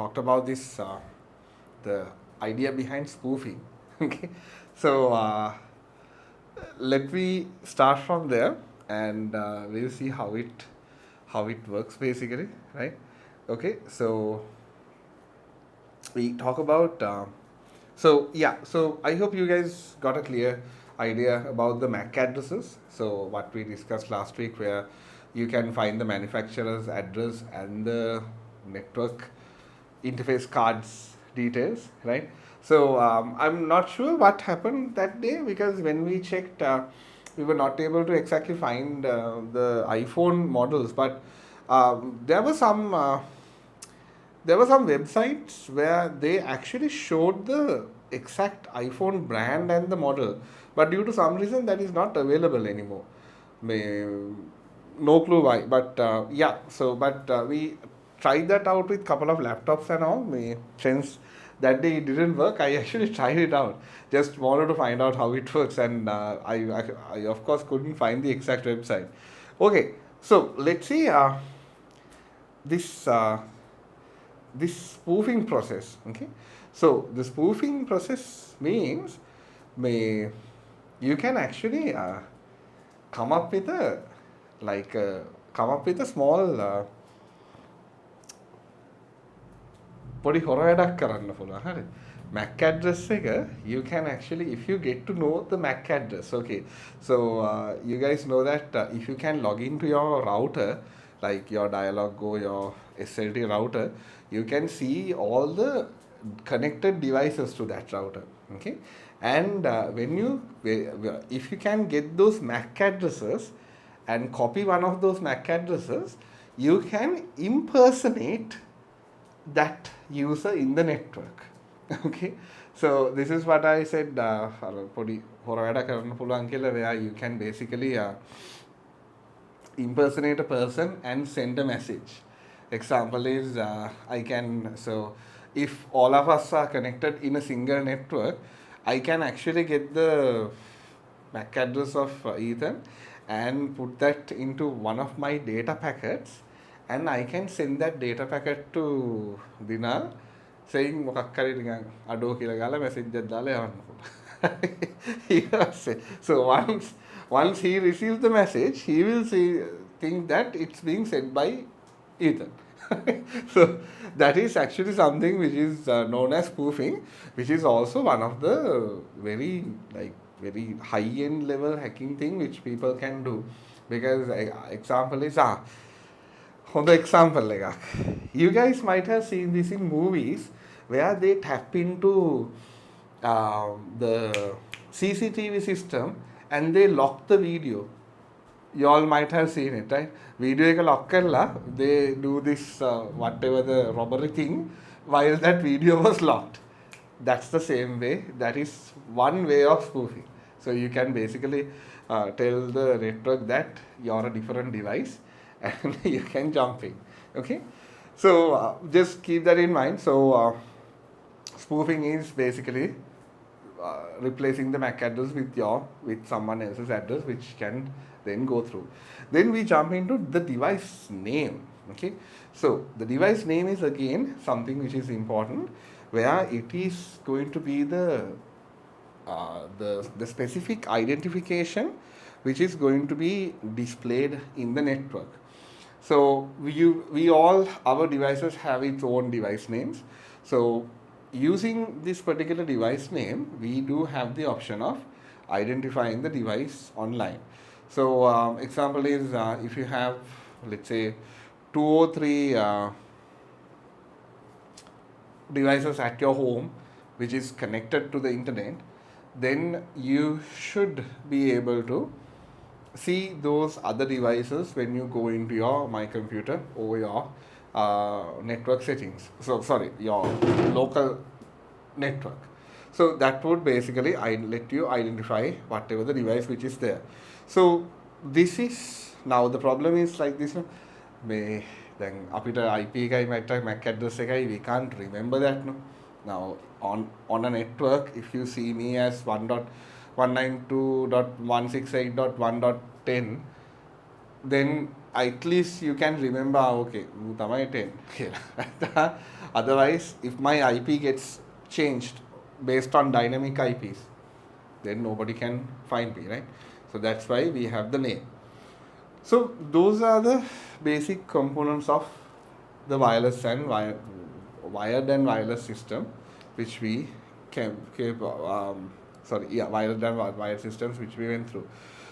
talked about this, the idea behind spoofing. Okay, so let me start from there, and we'll see how it works basically, right? Okay, so we talk about. So I hope you guys got a clear idea about the MAC addresses. So what we discussed last week, where you can find the manufacturer's address and the network interface cards details, right? So I'm not sure what happened that day, because when we checked, we were not able to exactly find the iPhone models, but there were some. There were some websites where they actually showed the exact iPhone brand and the model, but due to some reason that is not available anymore. May, no clue why, but yeah. So, but we tried that out with couple of laptops and all. Since that day it didn't work, I actually tried it out. Just wanted to find out how it works, and I of course couldn't find the exact website. Okay, so let's see this. This spoofing process. Okay, so the spoofing process means you can actually come up with a come up with a small පොඩි හොර වැඩක් කරන්න පුළුවන්. හරි, MAC address එක you can actually, if you get to know the MAC address. Okay, so you guys know that if you can log into your router, like your Dialog Go, your SLT router, you can see all the connected devices to that router. Okay, and if you can get those MAC addresses and copy one of those MAC addresses, you can impersonate that user in the network. Okay, so this is what I said, පොඩි හොර වැඩ කරන්න පුළුවන් කියලා, where you can basically impersonate a person and send a message. Example is I can, so if all of us are connected in a single network, I can actually get the MAC address of Ethan and put that into one of my data packets, and I can send that data packet to Dinal saying මොකක් හරි නිකන් අඩෝ කියලා ගාලා message එකක් දාලා යවන්න පුළුවන්. So once he receives the message, he will think that it's being sent by Ethan. So that is actually something which is known as spoofing, which is also one of the very high end level hacking thing which people can do. Because example is the example you guys might have seen this in movies where they tap into the CCTV system and they lock the video. You all might have seen it, right? Video එක lock කරලා they do this whatever the robbery thing while that video was locked. That's the same way. That is one way of spoofing. So you can basically tell the network that you're a different device and you can jump in. Okay, so just keep that in mind. So spoofing is basically replacing the MAC address with someone else's address, which can then go through. Then we jump into the device name. Okay, so the device name is again something which is important, where it is going to be the specific identification which is going to be displayed in the network. So we all, our devices have its own device names. So using this particular device name, we do have the option of identifying the device online. So example is if you have, let's say, 2 or 3 devices at your home which is connected to the internet, then you should be able to see those other devices when you go into your My Computer or your network settings. So sorry, your local network. So that would basically let you identify whatever the device which is there. So this is, now the problem is like this. Then අපිට IP එකයි MAC address එකයි, we can't remember that, no. Now on a network, if you see me as 1.192.168.1.10, then at least you can remember, okay, 10. Otherwise, if my IP gets changed based on dynamic IPs, then nobody can find me, right? So that's why we have the name. So those are the basic components of the wireless and wired and wireless system, which we wired and wired systems which we went through.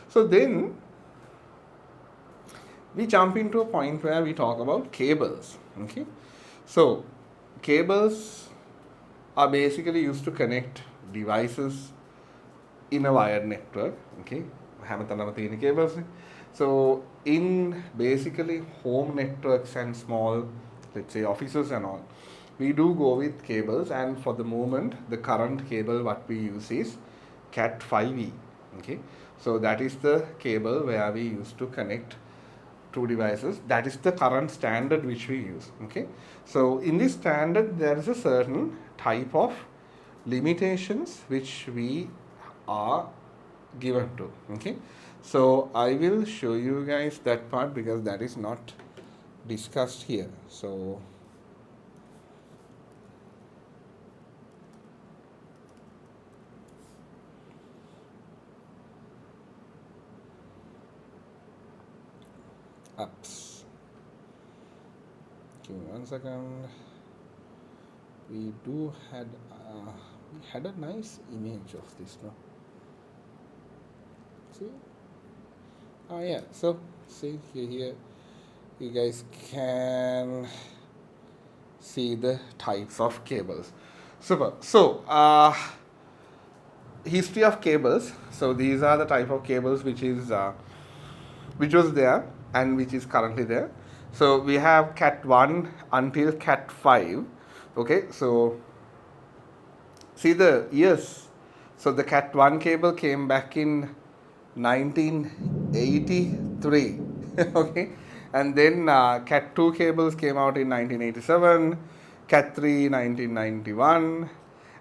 So then we jump into a point where we talk about cables. Okay, so cables are basically used to connect devices in a wired network. Okay, හැමතැනම තියෙන cables. So in basically home networks and small, let's say offices and all, we do go with cables, and for the moment the current cable what we use is Cat 5e. Okay, so that is the cable where we used to connect two devices. That is the current standard which we use. Okay, so in this standard there is a certain type of limitations which we are given to. Okay, so I will show you guys that part because that is not discussed here. So apps. Give me 1 second. We had a nice image of this, no? See? Oh yeah. So see here, you guys can see the types of cables. Super. So history of cables. So these are the type of cables which was there and which is currently there. So we have Cat 1 until Cat 5. Okay, so see the years. So the Cat 1 cable came back in 1983. Okay, and then Cat 2 cables came out in 1987, Cat 3 1991,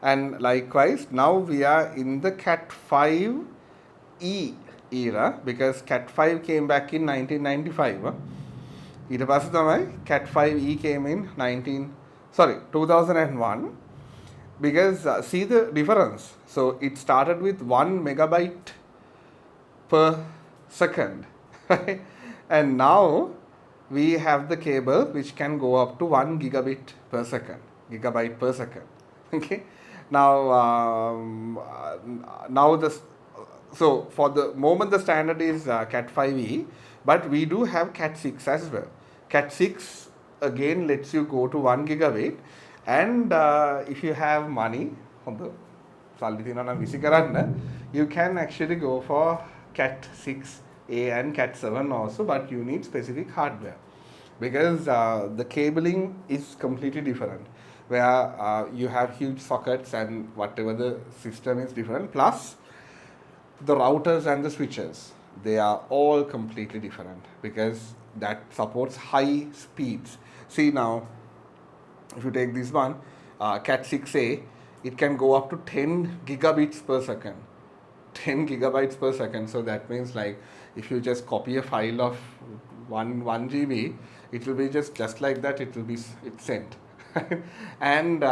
and likewise now we are in the Cat 5e era because Cat 5 came back in 1995. ඊට පස්සේ තමයි Cat 5e came in 2001, because see the difference. So it started with 1 megabyte per second, right? And now we have the cable which can go up to 1 gigabyte per second. Okay, now so for the moment the standard is Cat 5e, but we do have Cat 6 as well. Cat 6 again lets you go to 1 gigabit, and if you have money you can actually go for Cat 6a and Cat 7 also, but you need specific hardware because the cabling is completely different, where you have huge sockets and whatever the system is different, plus the routers and the switches, they are all completely different because that supports high speeds. See now, if you take this one, Cat 6a, it can go up to 10 gigabits per second. 10 gigabytes per second. So that means like if you just copy a file of 1 GB, it will be just like that, it's sent. And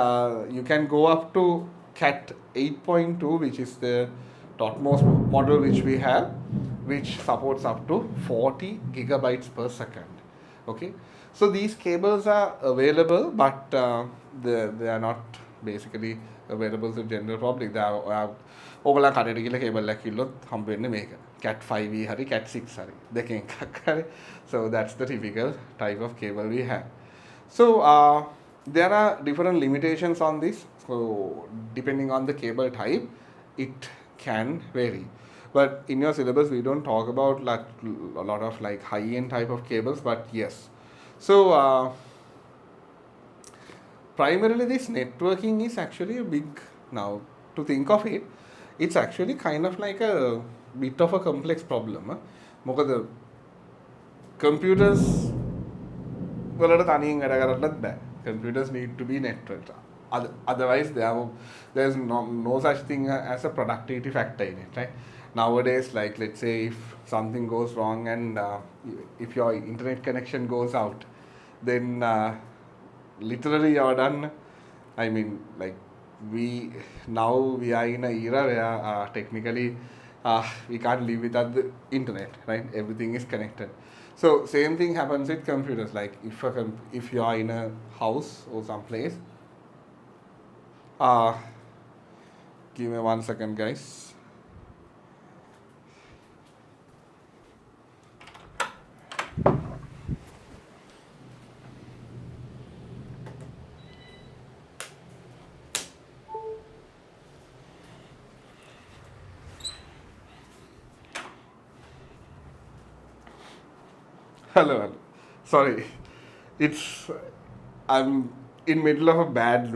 you can go up to Cat 8.2, which is the topmost model which we have, which supports up to 40 gigabytes per second. Okay, so these cables are available, but they are not basically available to general public. They are ඕගොල්ලන් කඩේට ගිහලා cable එකක් කිල්ලොත් හම්බ වෙන්නේ මේක. Cat 5e හරි Cat 6 හරි දෙකෙන් එකක් හරි. So that's the typical type of cable we have. So there are different limitations on this. So depending on the cable type, it can vary. But in your syllabus, we don't talk about like a lot of like high-end type of cables, but yes. So primarily this networking is actually a big, now to think of it, it's actually kind of like a bit of a complex problem. මොකද computers වලට තනියෙන් වැඩ කරන්නත් බෑ. Computers need to be networked. Otherwise there's no such thing as a productivity factor in it, right? nowadays, like let's say if something goes wrong and if your internet connection goes out, then literally you're done. I mean, like we are in a era where technically we can't live without the internet, right? Everything is connected. So same thing happens with computers. Like if you are in a house or someplace, uh, give me 1 second, guys. Hello. Sorry, it's I'm in middle of a bad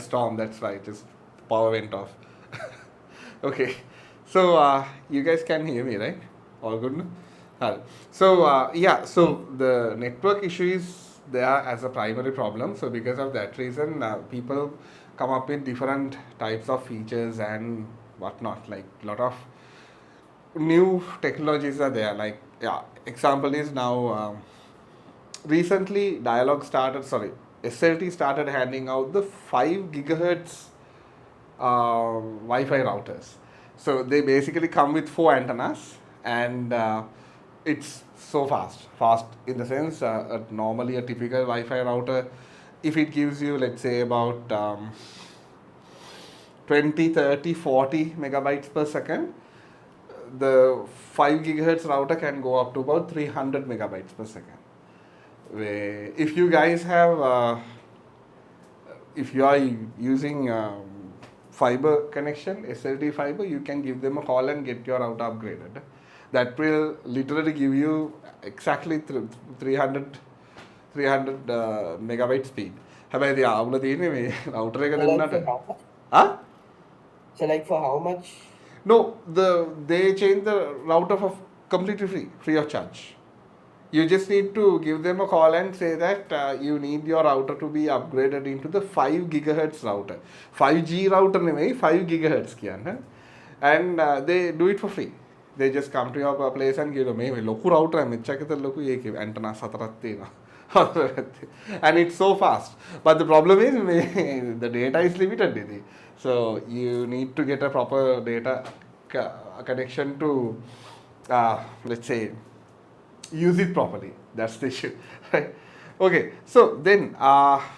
storm. That's why just power went off. Okay, so you guys can hear me, right? All good? No? So yeah, so the network issue is there as a primary problem. So because of that reason, people come up with different types of features and whatnot. Like a lot of new technologies are there. Like yeah, example is now recently SLT started handing out the 5 gigahertz Wi-Fi routers. So they basically come with 4 antennas, and it's so fast in the sense normally a typical Wi-Fi router, if it gives you let's say about 20, 30, 40 megabytes per second, the 5 gigahertz router can go up to about 300 megabytes per second. If you guys have, if you are using fiber connection, SLT fiber, you can give them a call and get your router upgraded. That will literally give you exactly 300 megabyte speed. හැබැයි ආවුල තියෙන්නේ මේ router එක දෙන්නට. Huh? So like for how much? No, they change the router for completely free of charge. You just need to give them a call and say that you need your router to be upgraded into the 5 gigahertz router. 5G router නෙමෙයි 5 gigahertz කියන්නේ. And they do it for free. They just come to your place and give me මේ ලොකු router මෙච්චර ලොකු ඒකේ antenna 4ක් තියෙනවා. And it's so fast. But the problem is the data is limited. So you need to get a proper data connection to let's say use it properly. That's the issue. Right? Okay, so then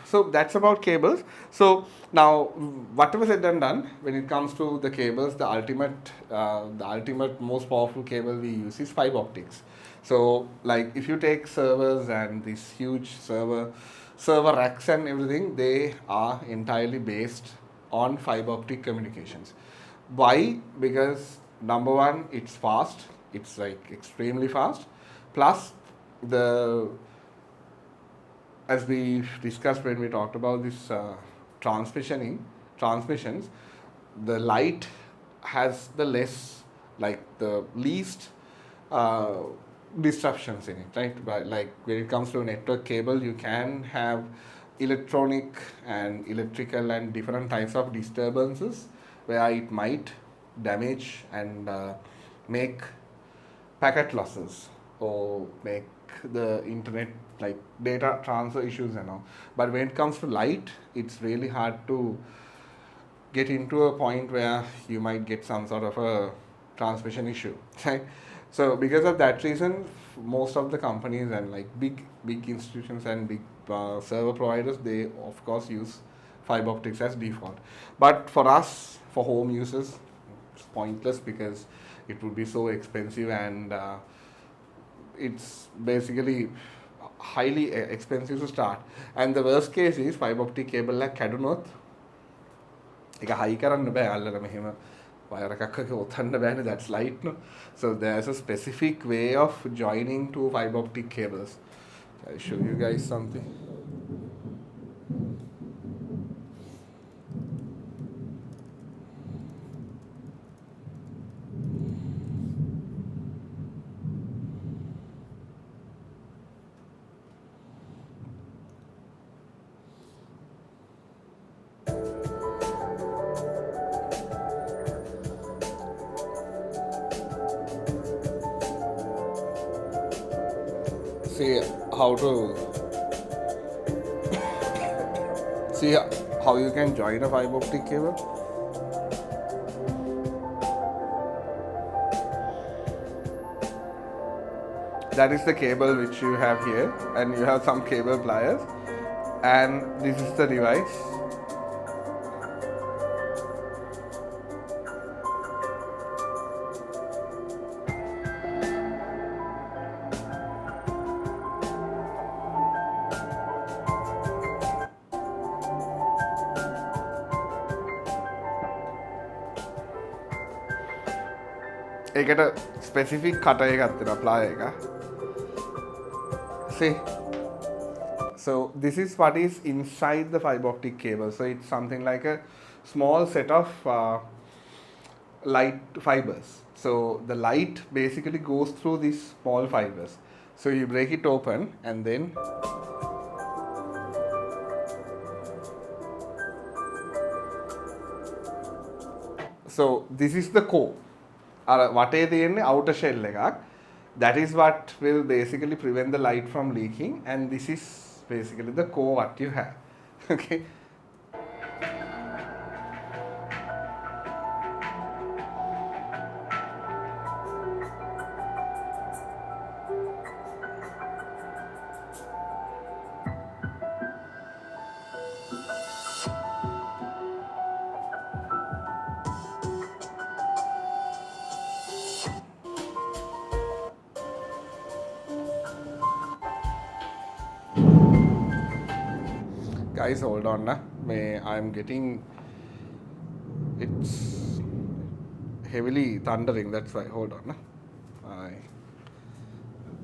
so that's about cables. So now whatever said and done, when it comes to the cables, the ultimate most powerful cable we use is fiber optics. So like if you take servers and these huge server racks and everything, they are entirely based on fiber optic communications. Why? Because number one, it's fast. It's like extremely fast. Plus, as we discussed when we talked about this transmissions, the light has the least disruptions in it, right? But like when it comes to a network cable, you can have electronic and electrical and different types of disturbances where it might damage and make packet losses or make the internet like data transfer issues and all. But when it comes to light, it's really hard to get into a point where you might get some sort of a transmission issue, right? So because of that reason, most of the companies and like big institutions and big server providers, they of course use fiber optics as default. But for us, for home users, it's pointless because it would be so expensive and it's basically highly expensive to start. And the worst case is fiber optic cable like කැඩුනොත් ඒක high කරන්න බෑ අල්ලලා මෙහෙම wire එකක් ඔතන්න බෑනේ, that's light no. So there's a specific way of joining two fiber optic cables. I'll show you guys something. how to see how you can join a fiber optic cable. That is the cable which you have here, and you have some cable pliers, and this is the device. ඒකට specific කට එකක් තියෙනවා, ප්ලාය එක. See, so this is what is inside the fiber optic cable. So it's something like a small set of light fibers. So the light basically goes through these small fibers. So you break it open and then so this is the core. වටේ තියෙන්නේ outer shell එකක්. That is what will basically prevent the light from leaking, and this is basically the core what you have. Okay. Guys, hold on na. I'm getting, it's heavily thundering, that's why. Hold on na. I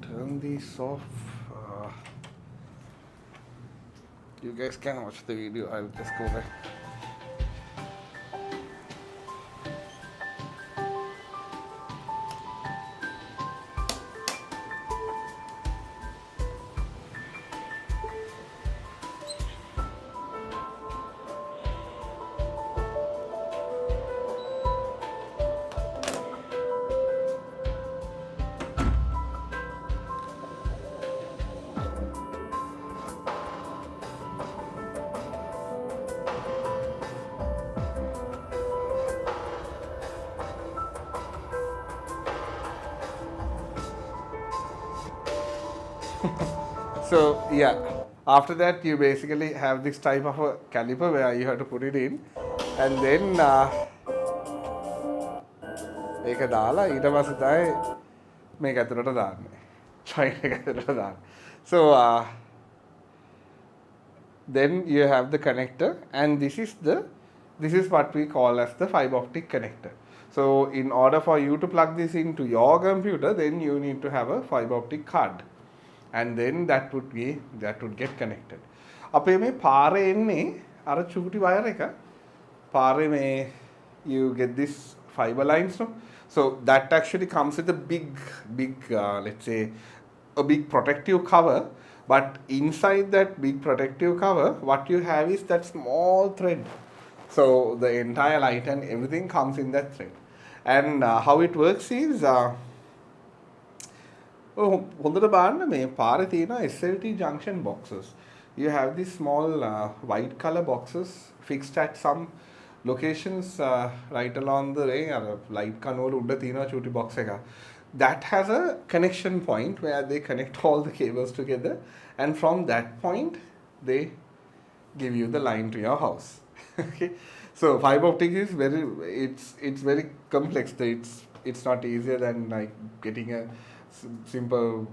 turn this off. You guys can watch the video. I'll just go back. So yeah, after that you basically have this type of a caliper where you have to put it in, and then ඒක දාලා ඊට පස්සේ තමයි මේක ඇතුළට දාන්නේ. join එක ඇතුළට දාන්න. So then you have the connector, and this is what we call as the fiber optic connector. So in order for you to plug this into your computer, then you need to have a fiber optic card, and then that would get connected. අපේ මේ පාරේ එන්නේ අර චූටි wire එක. පාරේ මේ you get this fiber lines, no? So that actually comes with a big let's say a big protective cover, but inside that big protective cover what you have is that small thread. So the entire light and everything comes in that thread. And how it works is හොඳට බලන්න මේ පාරේ තියෙන SLT junction boxes. You have these small white color boxes fixed at some locations right along the way. Light කනවල උඩ තියෙන චූටි box එක. That has a connection point where they connect all the cables together, and from that point they give you the line to your house. Okay. So fiber optic is it's very complex. It's not easier than like getting a simple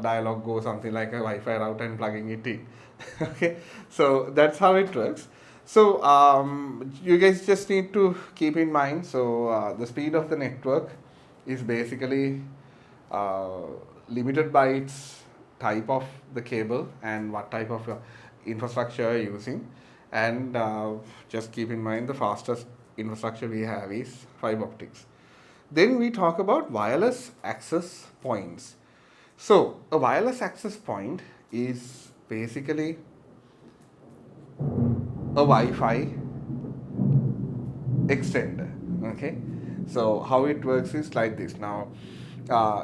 dialog go, something like a Wi-Fi router and plugging it in. Okay, so that's how it works. So you guys just need to keep in mind, so the speed of the network is basically limited by its type of the cable and what type of infrastructure you're using, and just keep in mind the fastest infrastructure we have is fiber optics. Then we talk about wireless access points. So a wireless access point is basically a Wi-Fi extender. Okay, so how it works is like this. Now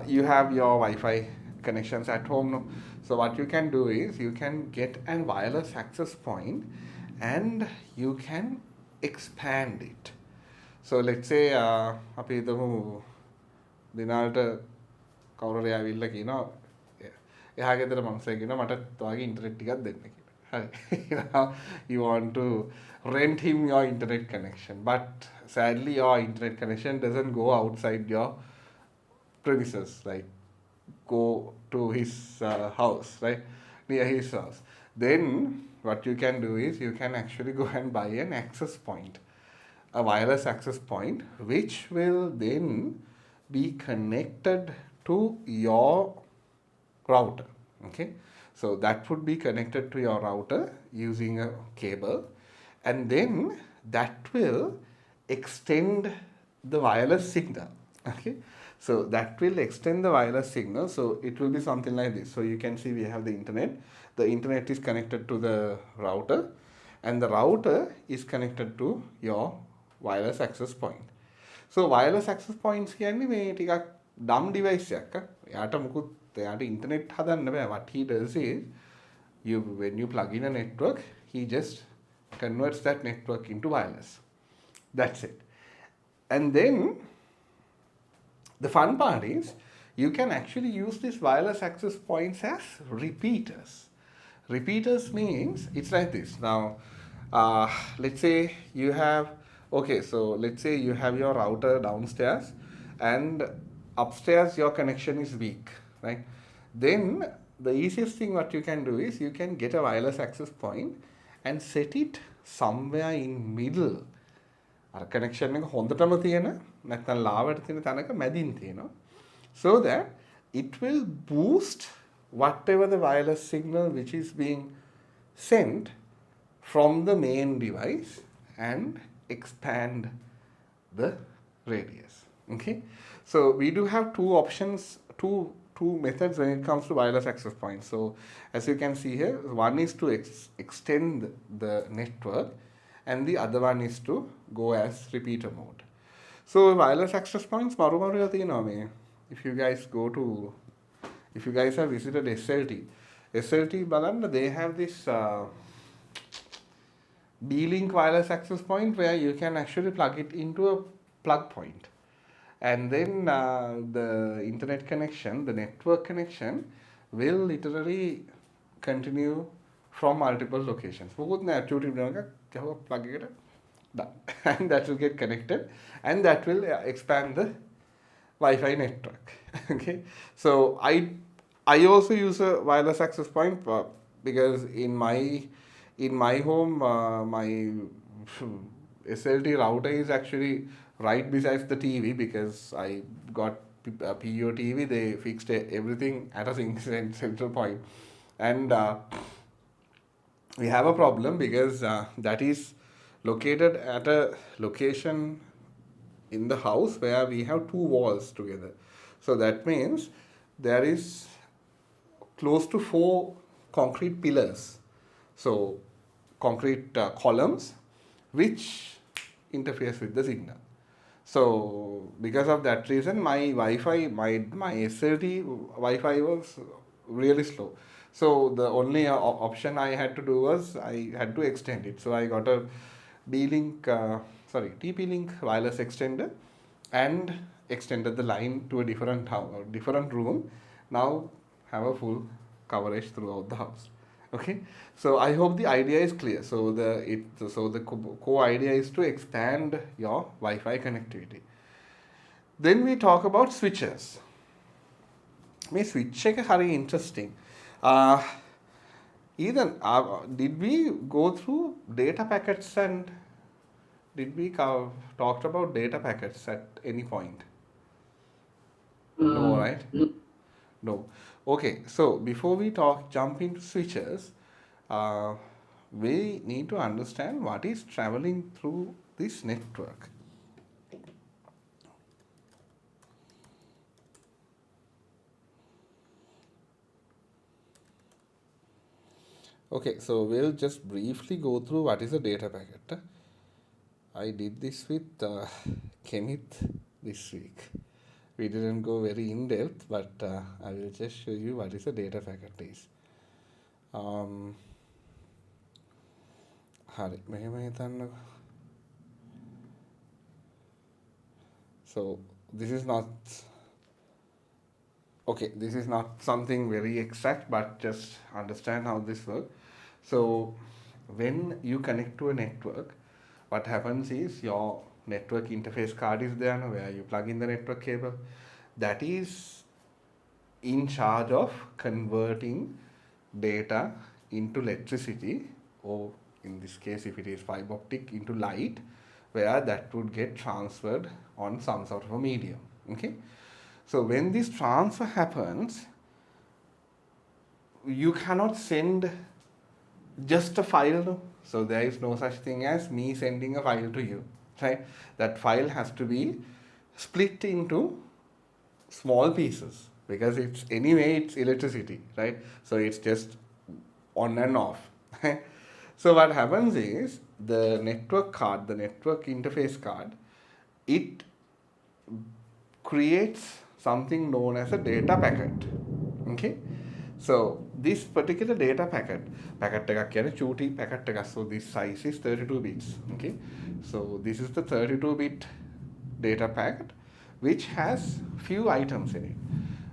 you have your Wi-Fi connections at home, no? So what you can do is you can get a wireless access point and you can expand it. So let's say අපි හිතමු දිනාට කවුරු හරි ඇවිල්ලා කියනවා එහා ගෙදර මනුස්සයෙක් කියනවා මට ඔයාගේ ඉන්ටර්නෙට් ටිකක් දෙන්න කියලා. හරි. Now you want to rent him your internet connection, but sadly your internet connection doesn't go outside your premises, like go to his house, right, near his house. Then what you can do is you can actually go and buy an access point, a wireless access point, which will then be connected to your router. Okay, so that would be connected to your router using a cable, and then that will extend the wireless signal. Okay, so that will extend the wireless signal. So it will be something like this. So you can see we have the internet is connected to the router, and the router is connected to your wireless access point. So wireless access points කියන්නේ මේ ටිකක් dumb device එකක්. එයාට මුකුත් එයාට internet හදන්න බෑ. What he does is when you plug in a network, he just converts that network into wireless. That's it. And then the fun part is you can actually use these wireless access points as repeaters. Repeaters means it's like this. Now, let's say you have, okay, so let's say you have your router downstairs and upstairs your connection is weak, right? Then the easiest thing what you can do is you can get a wireless access point and set it somewhere in middle. අර connection එක හොඳටම තියෙන නැත්නම් ලාවට තියෙන තැනක මැදින් තියෙනවා. So that it will boost whatever the wireless signal which is being sent from the main device and expand the radius. Okay, so we do have two options, two methods when it comes to wireless access points. So as you can see here, one is to extend the network and the other one is to go as repeater mode. So wireless access points maru තියෙනවා මේ. If you guys have visited SLT බලන්න, they have this D-Link wireless access point where you can actually plug it into a plug point. And then the internet connection, the network connection will literally continue from multiple locations. මොකුත් නෑ, YouTube එකක් plug එකට done. And that will get connected and that will expand the Wi-Fi network. Okay, so I also use a wireless access point because in my home my SLT router is actually right besides the TV because I got a PO TV. They fixed everything at a central point, and we have a problem because that is located at a location in the house where we have two walls together. So that means there is close to 4 concrete pillars, so concrete columns which interferes with the signal. So because of that reason my Wi-Fi, my SLT Wi-Fi was really slow. So the only option I had to do was I had to extend it. So I got a TP-Link wireless extender and extended the line to a different room. Now have a full coverage throughout the house. Okay, so I hope the idea is clear. So the core idea is to expand your Wi-Fi connectivity. Then we talk about switches. මේ switch එක හරි interesting. Ethan, did we go through data packets and did we talked about data packets at any point? No, right? No. Okay, so before we jump into switches, we need to understand what is traveling through this network. Okay, so we'll just briefly go through what is a data packet. I did this with Kenneth this week. we didn't go very in depth, but I will just show you what is a data packet is. හරි මෙහෙම හිතන්නකෝ. So this is not okay, this is not something very exact, but just understand how this works. So when you connect to a network, what happens is your network interface card is there, where you plug in the network cable. That is in charge of converting data into electricity, or in this case, if it is fiber optic, into light, where that would get transferred on some sort of a medium. Okay. So when this transfer happens, you cannot send just a file. So there is no such thing as me sending a file to you, right? That file has to be split into small pieces, because it's electricity, right? So it's just on and off. So what happens is the network card, the network interface card, it creates something known as a data packet. Okay. So this particular data packet එකක් කියන්නේ චූටි packet එකක්. So this size is 32 bits. Okay. So this is the 32 bit data packet which has few items in it.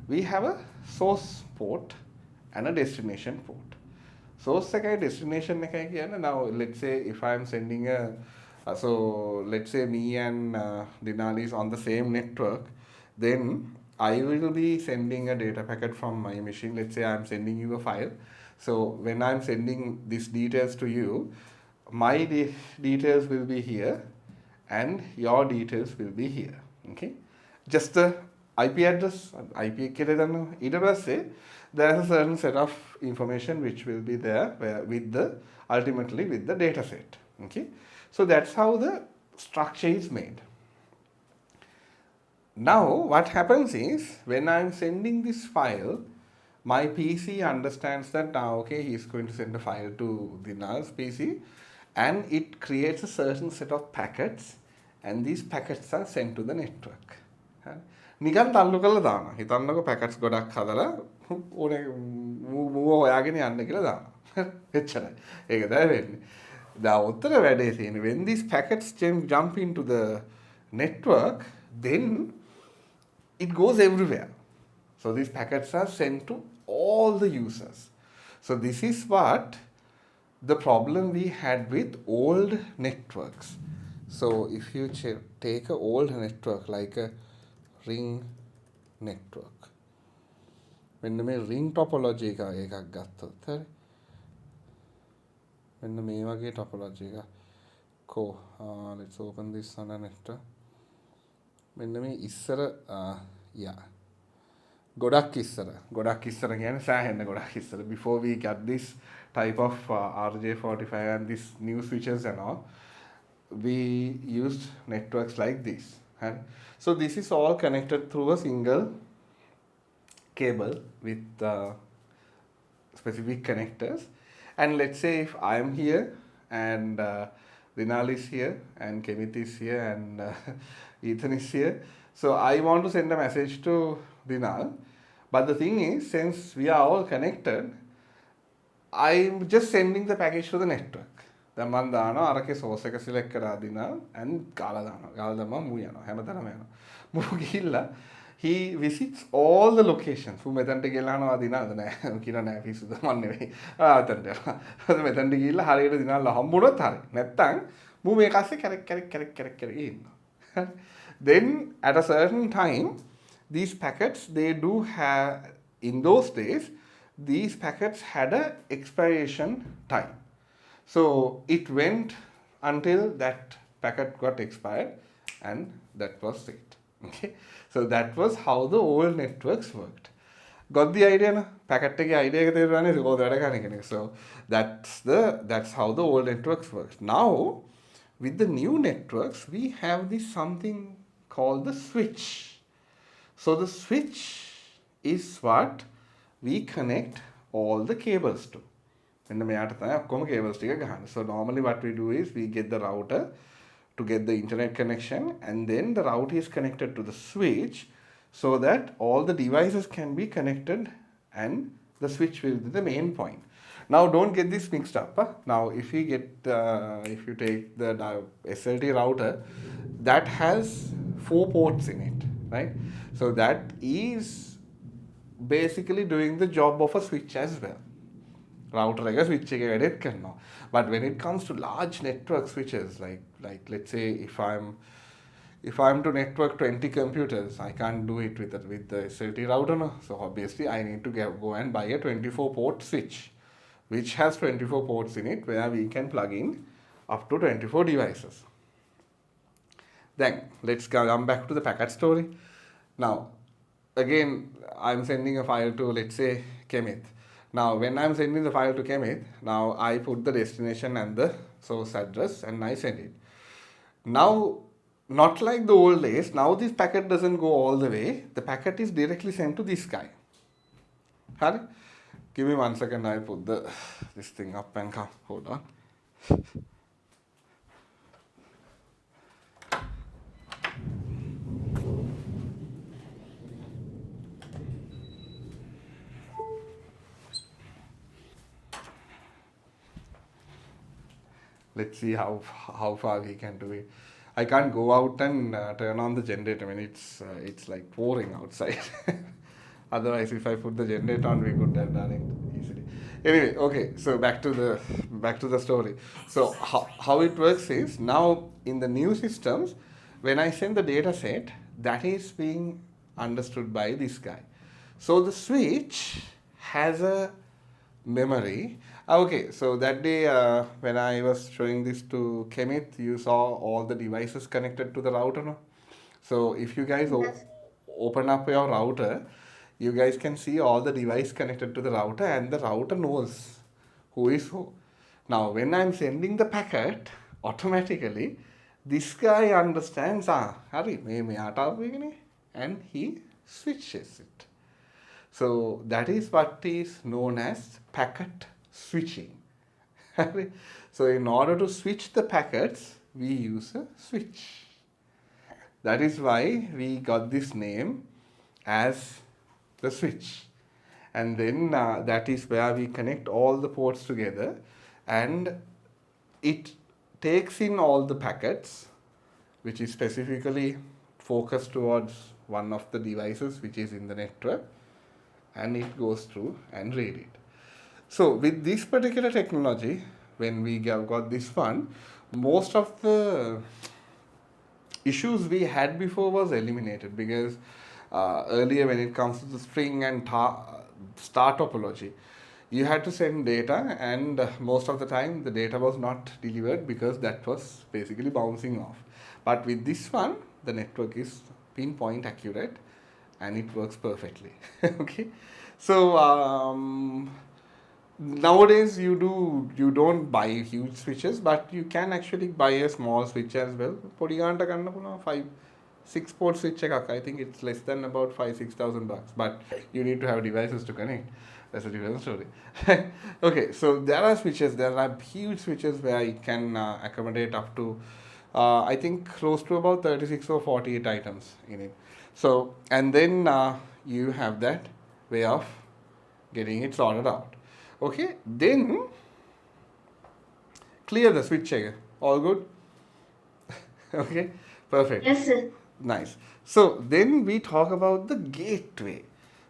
We have a source port and a destination port. Source එකයි destination එකයි කියන්නේ, now let's say if I am sending a so let's say me and Dinali is on the same network, then I will be sending a data packet from my machine. Let's say I am sending you a file. So when I am sending these details to you, my details will be here and your details will be here. Okay. Just the IP address, IP කියලා දන්නවා. ඊට පස්සේ there's a certain set of information which will be there ultimately with the data set. Okay. So that's how the structure is made. Now what happens is, when I'm sending this file, my PC understands that now, okay, he's going to send a file to Dinal's PC, and it creates a certain set of packets, and these packets are sent to the network. නිකන් තල්ලු කරලා දානවා. හිතන්නකෝ packets ගොඩක් හදලා ඕනේ මූව හොයාගෙන යන්න කියලා දානවා. එච්චරයි. ඒක තමයි වෙන්නේ. දැන් උත්තර වැඩේ තියෙන්නේ, when these packets jump into the network, then it goes everywhere. So these packets are sent to all the users. So this is what the problem we had with old networks. So if you take an old network like a ring network, මෙන්න මේ ring topology එකක් ගත්තොත් හරි, මෙන්න මේ වගේ topology එකක්. Let's open this on a network. මෙන්න මේ ඉස්සර ගොඩක් ඉස්සර කියන්නේ සෑහෙන්න ගොඩක් ඉස්සර, before we got this type of RJ45 and this new switches and all, we used networks like this. And so this is all connected through a single cable with specific connectors. And let's say if I am here and Rinal is here and Kemit is here and Ethan is here, so I want to send a message to Rinal. But the thing is, since we are all connected, I'm just sending the package to the network. දැන් මම දානවා අරකේ source එක select කරලා දිනා and ගාලා දානවා මූ යනවා හැමතැනම යනවා. මූ ගිහිල්ලා he visits all the locations. මූ මෙතනට ගිහලා අහනවා දිනාද නෑ කියලා නෑ පිස්සුද මන් නෙවෙයි. එතනට යනවා. මෙතනට ගිහිල්ලා හරියට දිනාලා හම්බුනොත් හරි. නැත්තම් මූ මේක ASCII කැරක් ඉන්නවා. Then at a certain time, these packets, they do have, in those days, these packets had a expiration time. So it went until that packet got expired, and that was it. Okay. So that was how the old networks worked. Got the idea? No? Packet take idea ke tere rane ko dara kane kene. So that's how the old networks works. Now with the new networks, we have this something called the switch. So the switch is what we connect all the cables to. And cables. So normally what we do is we get the router to get the internet connection, and then the router is connected to the switch so that all the devices can be connected and the switch will be the main point. Now don't get this mixed up. Now if you take the SLT router, that has 4 ports in it, right? So that is basically doing the job of a switch as well. Router එක switch එක වැඩෙත් කරනවා. But when it comes to large network switches, like let's say if I'm to network 20 computers, I can't do it with the SLT router. No? So obviously I need to go and buy a 24 port switch, which has 24 ports in it, where we can plug in up to 24 devices. Then let's come back to the packet story. Now again, I'm sending a file to, let's say, Kemith. Now when I'm sending the file to Kemith, now I put the destination and the source address and I send it. Now, not like the old days, now this packet doesn't go all the way. The packet is directly sent to this guy. Harry, give me 1 second, I'll put this thing up and come. Hold on. Let's see how far we can do it. I can't go out and turn on the generator. I mean, it's like pouring outside. Otherwise, if I put the generator on, we could have done it easily. Anyway, okay. So back to the story. So how it works is, now in the new systems, when I send the data set, that is being understood by this guy. So the switch has a memory. Okay, so that day when I was showing this to Kemith, you saw all the devices connected to the router. No? So if you guys open up your router, you guys can see all the devices connected to the router, and the router knows who is who. Now when I'm sending the packet, automatically this guy understands, Hari, and he switches it. So that is what is known as packet switching. So in order to switch the packets, we use a switch. That is why we got this name as the switch. And then that is where we connect all the ports together, and it takes in all the packets, which is specifically focused towards one of the devices which is in the network, and it goes through and read it. So with this particular technology, when we got this one, most of the issues we had before was eliminated, because earlier when it comes to the string and star topology, you had to send data, and most of the time the data was not delivered because that was basically bouncing off. But with this one, the network is pinpoint accurate and it works perfectly. Okay, so nowadays you don't buy huge switches, but you can actually buy a small switch as well. 5-6 port switch, I think it's less than about $5,000-6,000, but you need to have devices to connect. That's a different story. Okay, so there are switches, there are huge switches where it can accommodate up to I think close to about 36 or 48 items in it. So, and then you have that way of getting it sorted out. Okay, then clear the switch check. All good? Okay, perfect. Yes, sir. Nice. So then we talk about the gateway.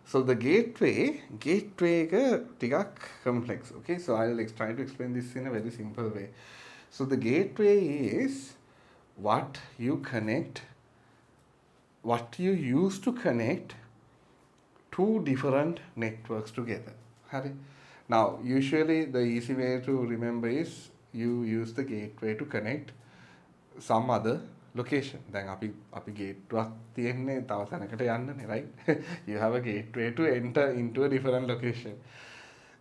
So the gateway is complex. Okay, so I'll try to explain this in a very simple way. So the gateway is what you use to connect two different networks together. Now, usually the easy way to remember is you use the gateway to connect some other location. Then අපි gateway තියන්නේ තව තැනකට යන්නනේ, right? You have a gateway to enter into a different location.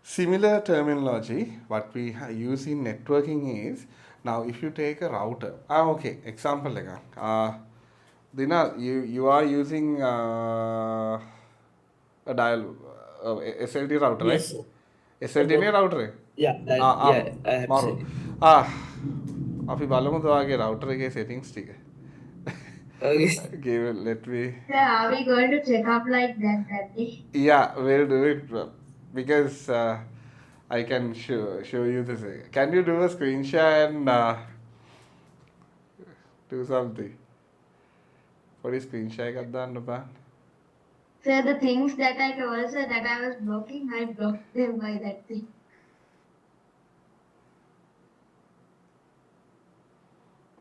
Similar terminology, what we use in networking is, now if you take a router, okay, example Dina, you are using a SLT router, right? Yes, sir. SLT router? Yeah, I have මාරු. said it. අපි බලමු ඔයාගේ router එකේ settings ටික. Okay. Okay, well, let me. Yeah, are we going to check up like that day? Yeah, we'll do it because I can show you this. Can you do a screen share and do something? What is screen share? So the things that I told sir that I was blocking, I blocked them by that thing.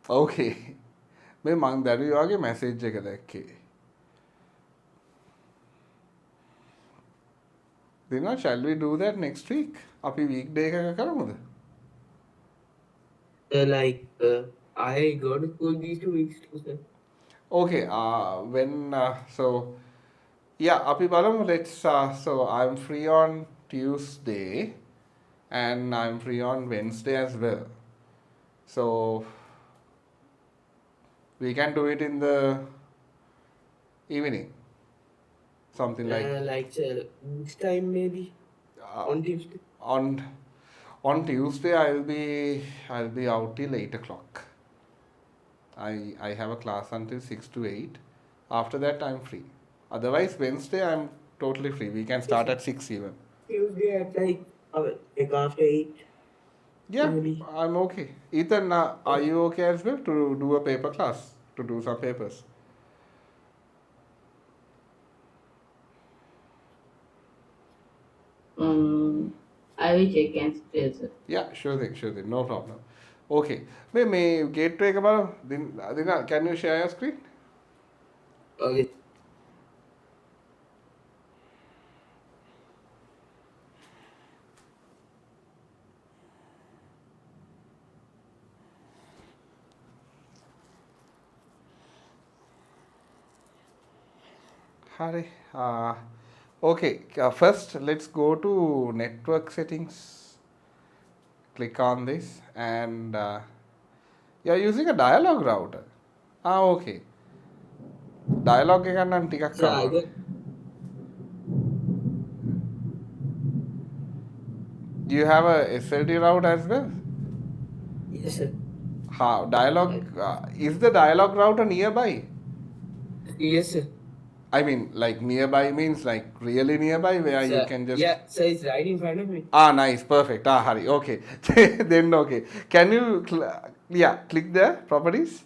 Okay. මේ මං දැරුවේ වගේ message එක දැක්කේ. Dina, shall we do that next week? අපි weekday එකක කරමුද? Like, I go to school these 2 weeks too, sir. Okay, so yeah, අපි බලමු. Let's so I'm free on Tuesday and I'm free on Wednesday as well. So we can do it in the evening. Something like Like, this time maybe on Tuesday. on Tuesday I'll be out till 8 o'clock. I have a class until 6 to 8. After that I'm free. Otherwise Wednesday I'm totally free. We can start at 6 even. Tuesday at like after 8. Yeah, Maybe. I'm okay. Ethan, are you okay as well to do a paper class? To do some papers? I will check and tell, sir. Yeah, sure thing. No problem. Okay. May gateway එක බලමු. Dina, can you share your screen? Okay. Hari. Okay, first let's go to network settings. Click on this and you're using a dialog router. Okay. Dialog එක නම් ටිකක් So I අමාරුයි. got Do you have a SLT route as well? yes, sir. How dialog is the dialog router nearby? Yes, sir. I mean, like nearby means like really nearby where you Sir, can just. yeah, so it's right in front of me. Nice, perfect. Hari, okay. Then okay. Can you, click there, properties.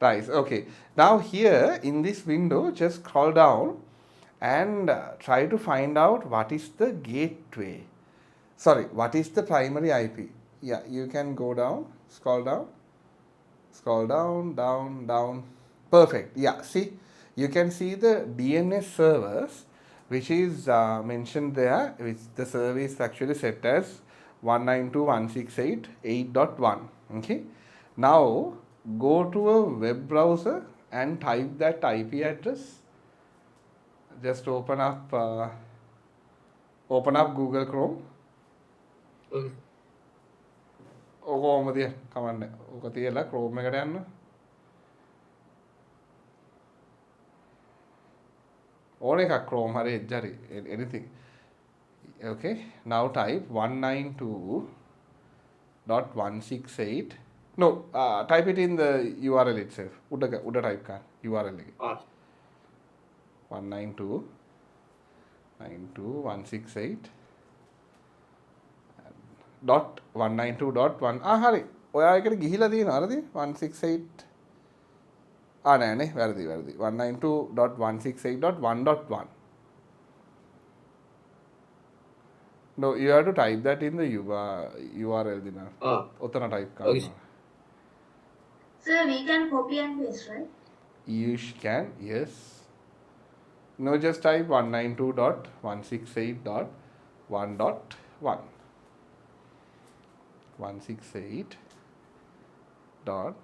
Nice, okay. Now here in this window, just scroll down and try to find out what is the gateway. Sorry, what is the primary IP? Yeah, you can go down, scroll down, down. Perfect. Yeah, see, you can see the DNS servers, which is mentioned there, which the server is actually set as 192.168.8.1. Okay. Now go to a web browser and type that IP address. Just open up Google Chrome. Okay. ඕකෝම තිය කමන්න ඕක තියලා Chrome එකට යන්න. ඕන එකක් Chrome හරි Edge හරි anything. Okay, now type 192.168. No, type it in the URL itself. උඩ type කරන්න URL එක. 192.168 dot 192.1 හරි ඔයා එකට ගිහිලා තියෙනවා හරිද 168 නෑනේ වැරදි 192.168.1.1. No, you have to type that in the URL Dina. ඔතන type කරනවා. Sir, we can copy and paste, right? You can, yes. No, just type 192.168.1.1. 168 dot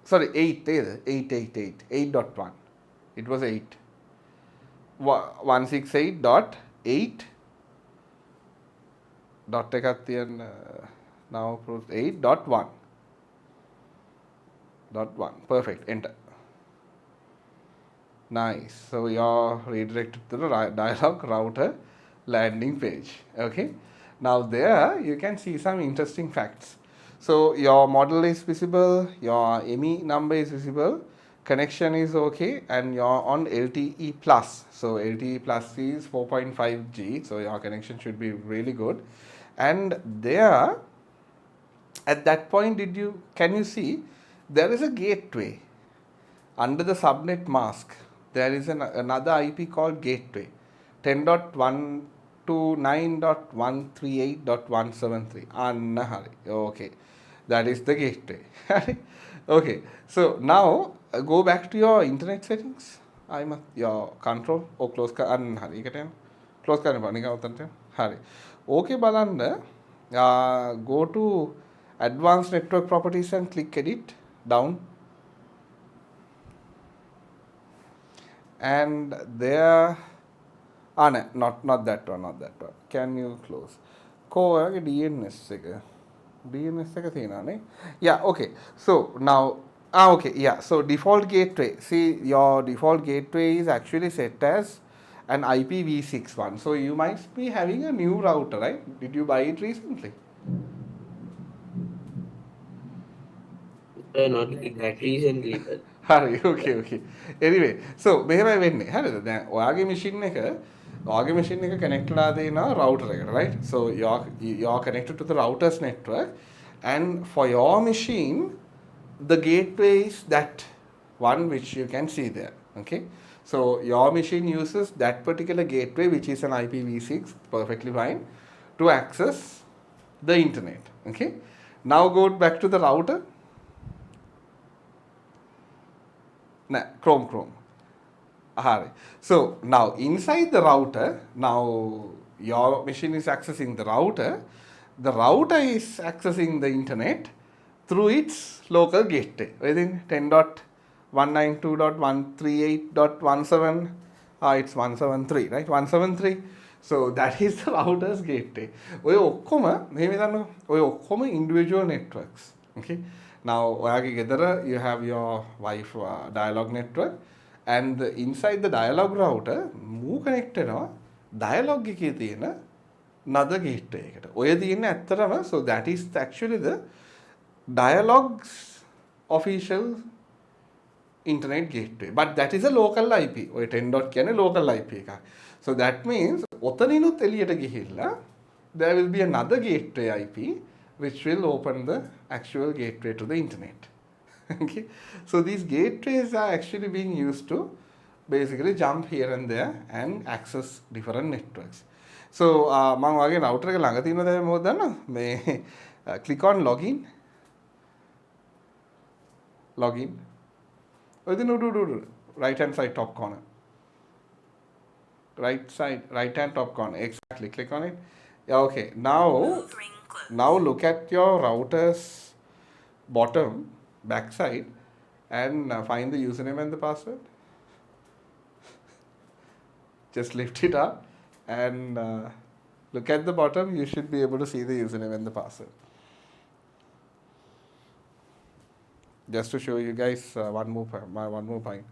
sorry 8.1. It was 8. 168.8 dot එකක් තියන්න now 8.1. Perfect. Enter. Nice. So you're redirected to the dialog router landing page. Okay. Now there you can see some interesting facts. So your model is visible, your ME number is visible, connection is okay, and you're on LTE plus. So LTE plus is 4.5G, so your connection should be really good. And there, at that point, can you see there is a gateway under the subnet mask? There is another IP called gateway 10.129.138.173. Anna hari. Okay, that is the gateway. Okay, so now go back to your internet settings. Your control or close Anna hari. Close hari. Okay, balanda. Go to advanced network properties and click edit down. And there, no, not that one. Can you close? ඔයාගේ DNS එක. DNS එක තියෙනවානේ. Yeah, okay. So now, okay, yeah. So default gateway. See, your default gateway is actually set as an IPv6 one. So you might be having a new router, right? Did you buy it recently? Not like that recently, but හරි okay. Anyway, so මෙහෙමයි වෙන්නේ. හරිද? දැන් ඔයාගේ machine එක connect වෙලා තියෙනවා router එකට, right? So you're connected to the router's network, and for your machine the gateway is that one which you can see there. Okay? So your machine uses that particular gateway, which is an IPv6, perfectly fine, to access the internet. Okay? Now go back to the router. Chrome. So now inside the router, now your machine is accessing the router is accessing the internet through its local gateway within 10.192.138.17. It's 173, right? 173. So that is the router's gateway. ඔය ඔක්කොම individual networks. Okay. Now, you have your Wi-Fi dialog network, and inside the dialog router, move connected dialog එකේ තියෙන another gateway එකට. ඔය තියෙන ඇත්තටම, so that is actually the dialog's official internet gateway. But that is a local IP. ඔය 10 dot කියන්නේ local IP එකක්. So that means ඔතනිනුත් එළියට ගිහිල්ලා there will be another gateway IP which will open the actual gateway to the internet. Okay, so these gateways are actually being used to basically jump here and there and access different networks. So මම වගේ router එක ළඟ තියෙනවද මොකද දන්නවද මේ click on login. Do right hand side top corner. Right hand top corner, exactly, click on it. Yeah, okay, now look at your router's bottom backside and find the username and the password. Just lift it up and look at the bottom. You should be able to see the username and the password. Just to show you guys one more point.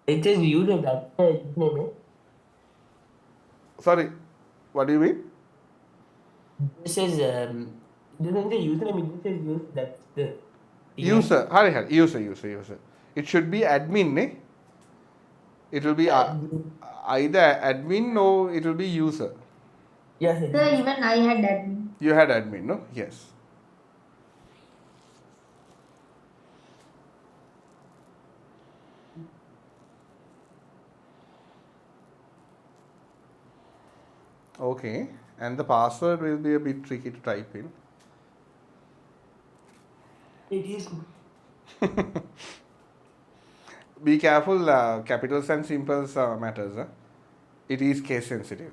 it says username that username. Sorry, what do you mean? It says it doesn't say username. It says that's the User. User. It should be admin, eh? It will be either admin or it will be user. Yes. Sir, even I had admin. You had admin, no? Yes. Okay, and the password will be a bit tricky to type in. It is. Be careful, capitals and symbols matters. It is case sensitive.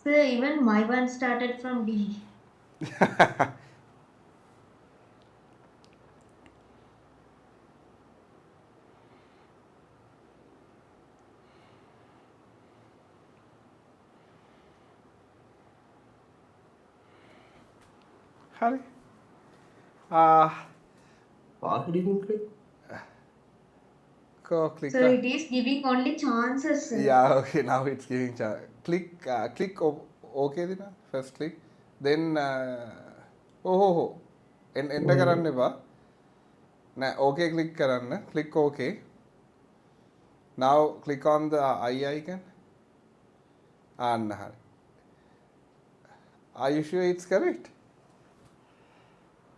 Sir, even my one started from D. Harry? How did you click? Go click. So it is giving only chances, sir. Yeah, okay, now it's giving click okay dina first click then oh enter karanne ba na okay click karanna click okay now click on the eye icon and are you sure it's correct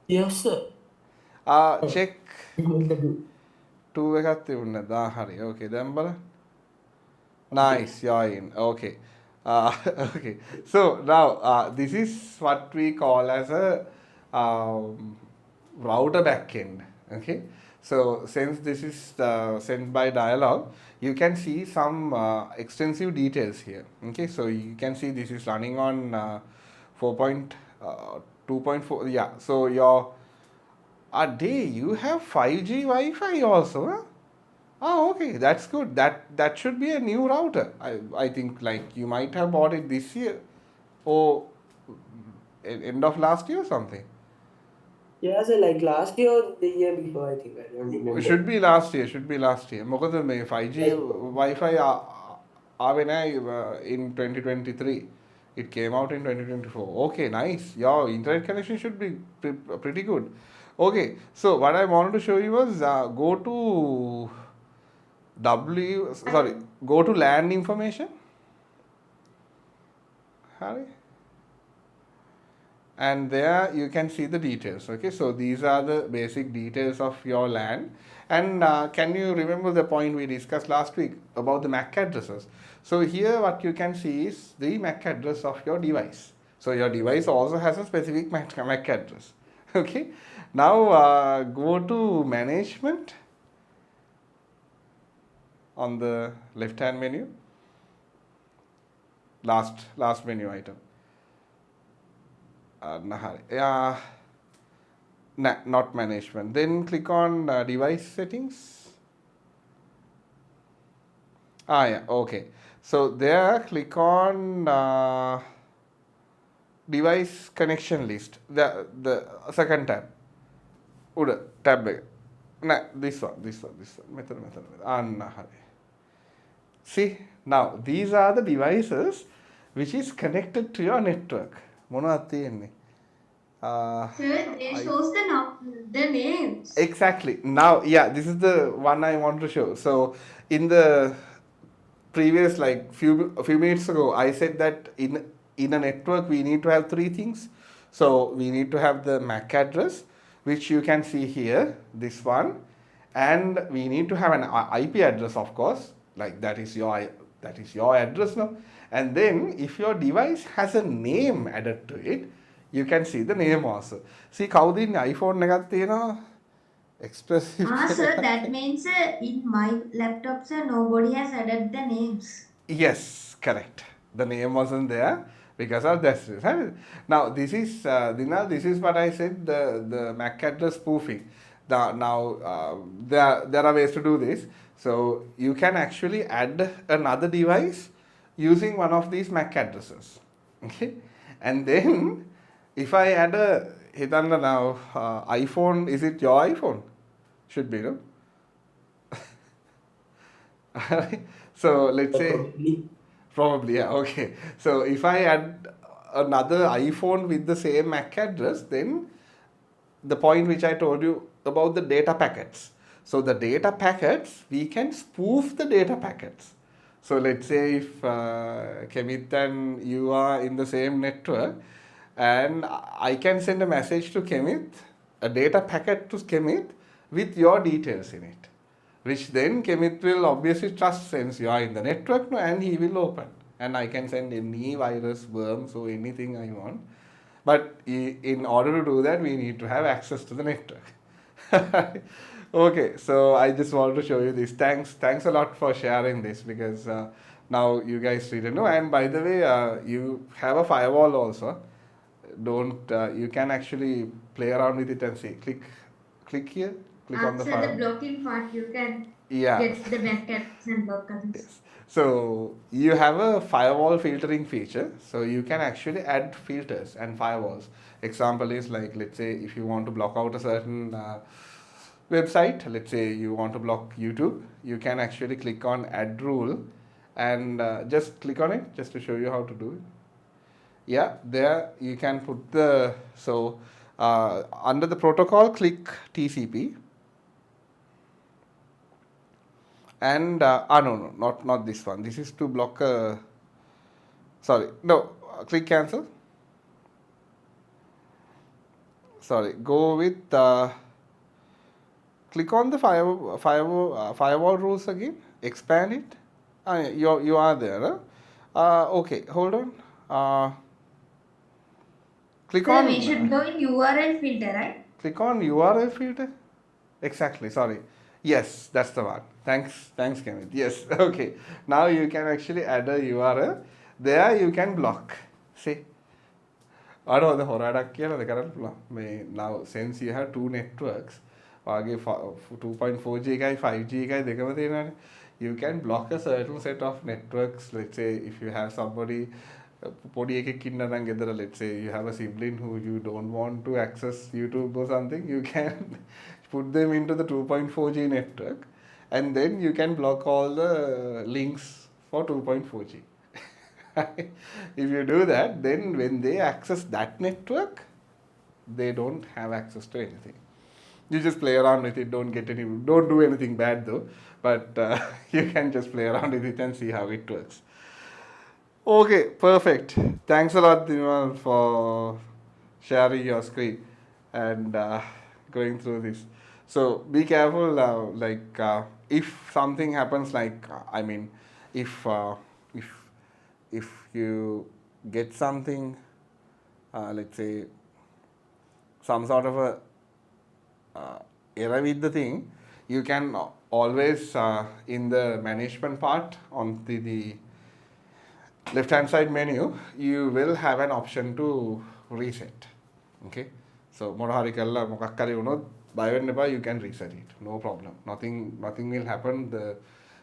Yes, sir. check Make the do. 2 එකක් තිබුණා හරි okay දැන් බලන්න nice, you're in. Okay. Okay. So now this is what we call as a router backend. Okay. So since this is sent by dialog, you can see some extensive details here. Okay. So you can see this is running on 4.2.4. Yeah. So your day you have 5G Wi-Fi also. Huh? Oh, okay, that's good. That should be a new router. I think like you might have bought it this year or end of last year or something. Yeah, sir, like last year or the year before, I think. I don't remember. It should be last year. Should be last year. මොකද මේ 5G Wi-Fi ආවේ නැහැ in 2023. It came out in 2024. Okay, nice. Your internet connection should be pretty good. Okay, so what I wanted to show you was go to go to land information. Harry. And there you can see the details. Okay, so these are the basic details of your LAN. And can you remember the point we discussed last week about the MAC addresses? So here what you can see is the MAC address of your device. So your device also has a specific MAC address. Okay, now go to management on the left hand menu, last menu item. Not management. Then click on device settings. Yeah, okay. So there click on device connection list. The second tab. Tab this one. Method. See, now these are the devices which is connected to your network. මොනවද තියෙන්නේ? Sir, they shows the names. Exactly. Now, yeah, this is the one I want to show. So, in the previous few minutes ago, I said that in a network we need to have 3 things. So, we need to have the MAC address, which you can see here, this one, and we need to have an IP address, of course, like that is your address now. And then if your device has a name added to it, you can see the name also. See, කවුද ඉන්නේ iPhone එකක් තියෙනවා expressive. Sir, that means in my laptop, sir, nobody has added the names. Yes, correct. The name wasn't there because of this. Now this is Dina, this is what I said, the MAC address spoofing. Now there are ways to do this. So you can actually add another device using one of these MAC addresses. Okay, and then if I add a Hitanda now iPhone, is it your iPhone? Should be, no? So let's say probably, yeah, okay. So if I add another iPhone with the same MAC address, then the point which I told you about the data packets. So the data packets, we can spoof the data packets. So let's say if Kemit and you are in the same network, and I can send a message to Kemit, a data packet to Kemit with your details in it, which then Kemit will obviously trust since you are in the network, and he will open. And I can send any virus, worms, or anything I want. But in order to do that, we need to have access to the network. Okay, so I just wanted to show you this. Thanks a lot for sharing this, because now you guys really know. And by the way, you have a firewall also. You can actually play around with it and see. Click here. click on the After the firewall. blocking part, you can Yeah. get the backends and blockers. Yes. So you have a firewall filtering feature. So you can actually add filters and firewalls. Example is like, let's say if you want to block out a certain website, let's say you want to block YouTube, you can actually click on add rule and just click on it just to show you how to do it. Yeah, there you can put the, so under the protocol, click TCP. And no, not this one. This is to block sorry, no, click cancel. Sorry, go with click on the firewall rules again. Expand it. You are there. Huh? Okay, hold on. Click So on. we should go in URL filter, right? Click on URL filter. Exactly. Sorry. Yes, that's the one. Thanks, Kenneth. Yes. Okay. Now you can actually add a URL. There you can block. See. I don't know the horror now since you have two networks, 2.4G guy, 5G guy, you can block a certain set of networks. Let's say if you have somebody, let's say you have a sibling who you don't want to access YouTube or something, you can put them into the 2.4G network and then you can block all the links for 2.4G. If you do that, then when they access that network, they don't have access to anything. You just play around with it, don't do anything bad though, but you can just play around with it and see how it works. Okay, perfect. Thanks a lot, Dimal, for sharing your screen and going through this. So be careful, if something happens, if if if you get something, let's say some sort of a error with the thing, you can always in the management part on the left hand side menu, you will have an option to reset. Okay, so you can reset it, no problem. Nothing will happen. The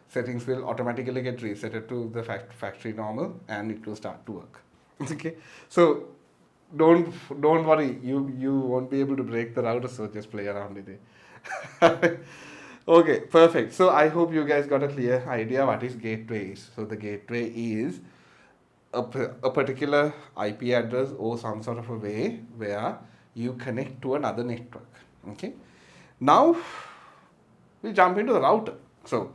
settings will automatically get reset to the factory normal and it will start to work. Okay, so don't worry, you won't be able to break the router, so just play around with it. Okay, perfect. So I hope you guys got a clear idea what is gateway is. So the gateway is a particular IP address or some sort of a way where you connect to another network. Okay, now we jump into the router. So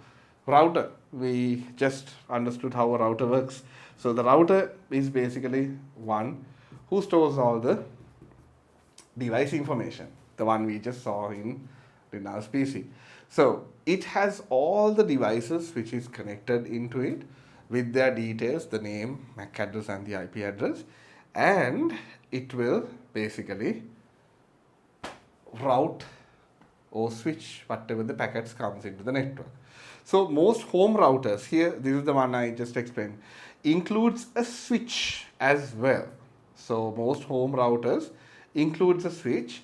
router, we just understood how a router works. So the router is basically one who stores all the device information, the one we just saw in Rinal's PC. So it has all the devices which is connected into it with their details, the name, MAC address and the IP address, and it will basically route or switch whatever the packets comes into the network. So most home routers, here this is the one I just explained, includes a switch as well. So most home routers includes a switch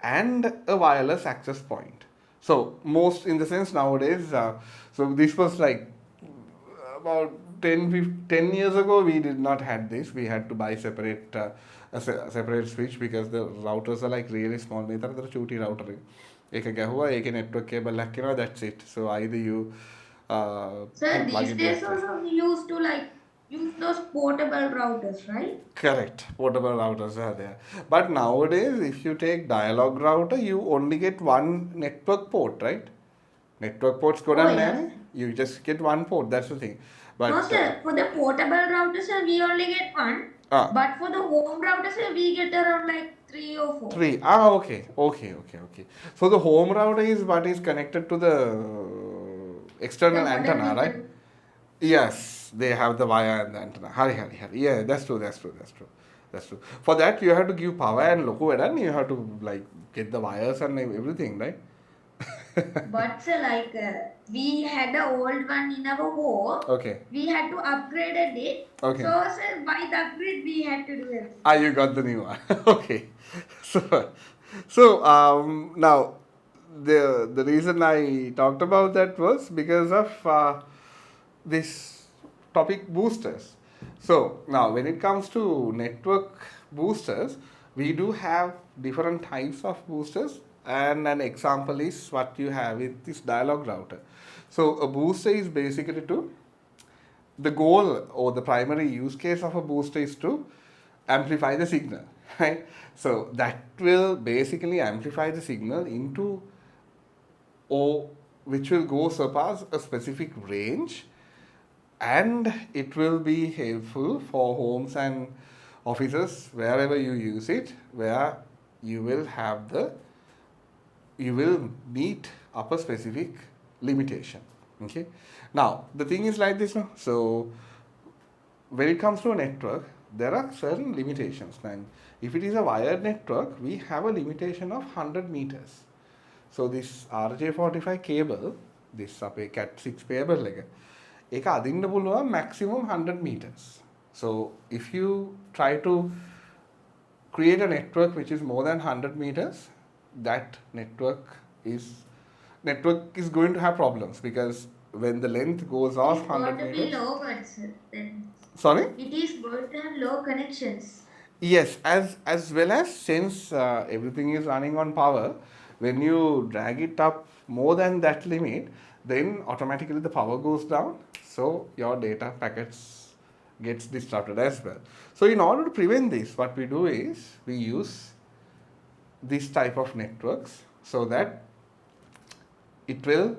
and a wireless access point. So most in the sense nowadays, so this was like about 10 years ago, we did not had this. We had to buy a separate switch because the routers are like really small. They're chooty router. एक network cable that's it. So either you So these days also we used to use those portable routers, right? Correct. Portable routers are there. But nowadays, if you take dialog router, you only get one network port, right? Network ports go down there. You just get one port. That's the thing. But no, sir. For the portable routers, we only get one. But for the home routers, we get around like 3 or 4. 3. Okay. So the home router is what is connected to the external antenna, right? Yes, they have the wire and the antenna. Hari. Yeah, that's true. For that, you have to give power and loco and you have to get the wires and everything, right? But we had an old one in our home. Okay. We had to upgrade it. Okay. So sir, by the upgrade we had to do it. You got the new one. Okay. So now the reason I talked about that was because of this topic boosters. So now when it comes to network boosters, we do have different types of boosters, and an example is what you have with this dialog router. So a booster is basically to, the goal or the primary use case of a booster is to amplify the signal, right? So that will basically amplify the signal into, or which will go surpass a specific range, and it will be helpful for homes and offices wherever you use it, where you will have the, you will meet up a specific limitation. Okay, now the thing is like this now. So when it comes to a network, there are certain limitations, and if it is a wired network, we have a limitation of 100 meters. So this RJ45 cable, this අපේ Cat6 cable එක, ඒක අදින්න පුළුවන් maximum 100 meters. So if you try to create a network which is more than 100 meters, that network is going to have problems, because when the length goes off It's 100 going to be meters. low ones, then. Sorry? It is going to have low connections. Yes, as well as, since everything is running on power, when you drag it up more than that limit, then automatically the power goes down, so your data packets gets disrupted as well. So in order to prevent this, what we do is we use this type of networks, so that it will,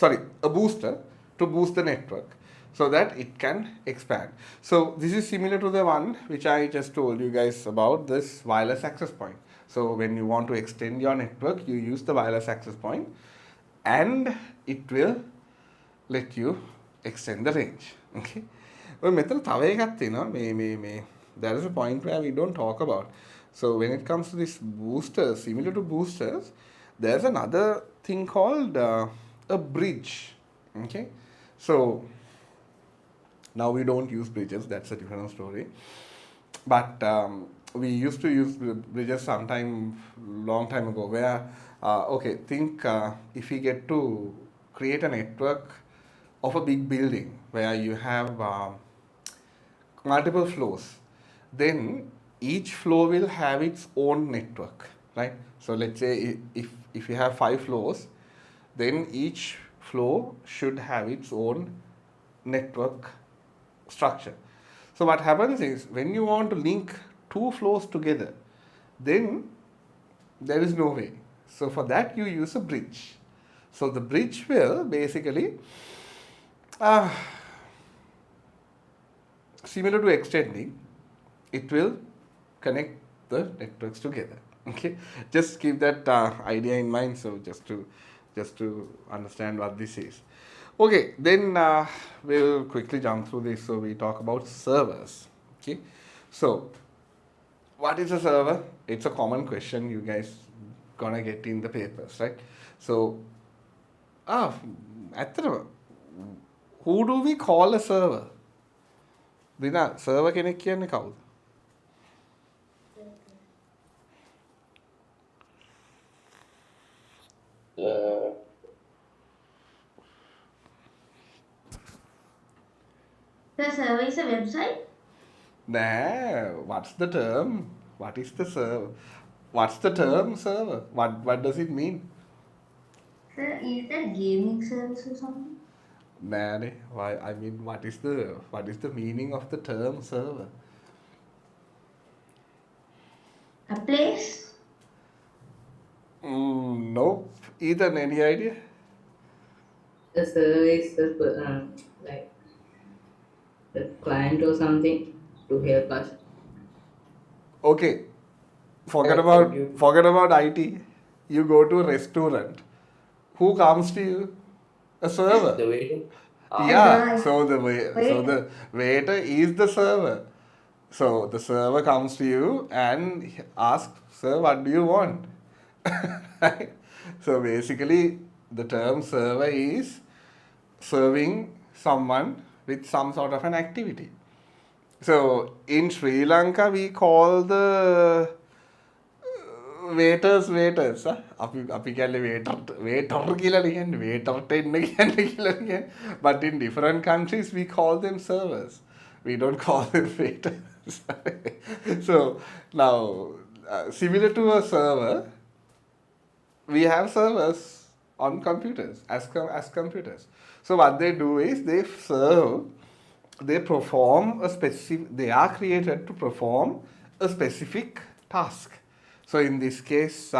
a booster to boost the network, so that it can expand. So this is similar to the one which I just told you guys about, this wireless access point. So when you want to extend your network, you use the wireless access point, and it will let you extend the range. Okay. ඔය මෙතන තව එකක් තියෙනවා, මේ there is a point where we don't talk about. So when it comes to this boosters, similar to boosters, there's another thing called a bridge. Okay. So now we don't use bridges, that's a different story. But we used to use bridges sometime, long time ago, where, okay, think if we get to create a network of a big building where you have multiple floors, then each floor will have its own network, right? So let's say if you have 5 floors, then each floor should have its own network structure. So what happens is, when you want to link 2 floors together, then there is no way. So for that you use a bridge. So the bridge will basically, similar to extending, it will connect the networks together. Okay, just keep that idea in mind. So just to understand what this is. Okay, then we'll quickly jump through this. So we talk about servers. Okay, so what is a server? It's a common question you guys gonna get in the papers, right? So, who do we call a server? Dina, server කෙනෙක් කියන්නේ කවුද? The server is a website? Nah, what's the term? What is the server? What's the term server? What does it mean? Sir, is that gaming service or something? Nah, why? I mean, what is the meaning of the term server? A place? Nope. Ethan, any idea? The service, like the client or something to help us. Okay. Forget about IT. You go to a restaurant. Who comes to you? A server. The waiter. Yeah. So the waiter is the server. So the server comes to you and asks, "Sir, what do you want?" Right? So basically, the term server is serving someone with some sort of an activity. So in Sri Lanka, we call the waiters අපි කියන්නේ waiter කියලා කියන්නේ waiterට එන්න කියන්නේ කියලා කියන්නේ. But in different countries we call them servers. We don't call them waiters. So now similar to a server, we have servers on computers as computers. So what they do is they are created to perform a specific task. So in this case,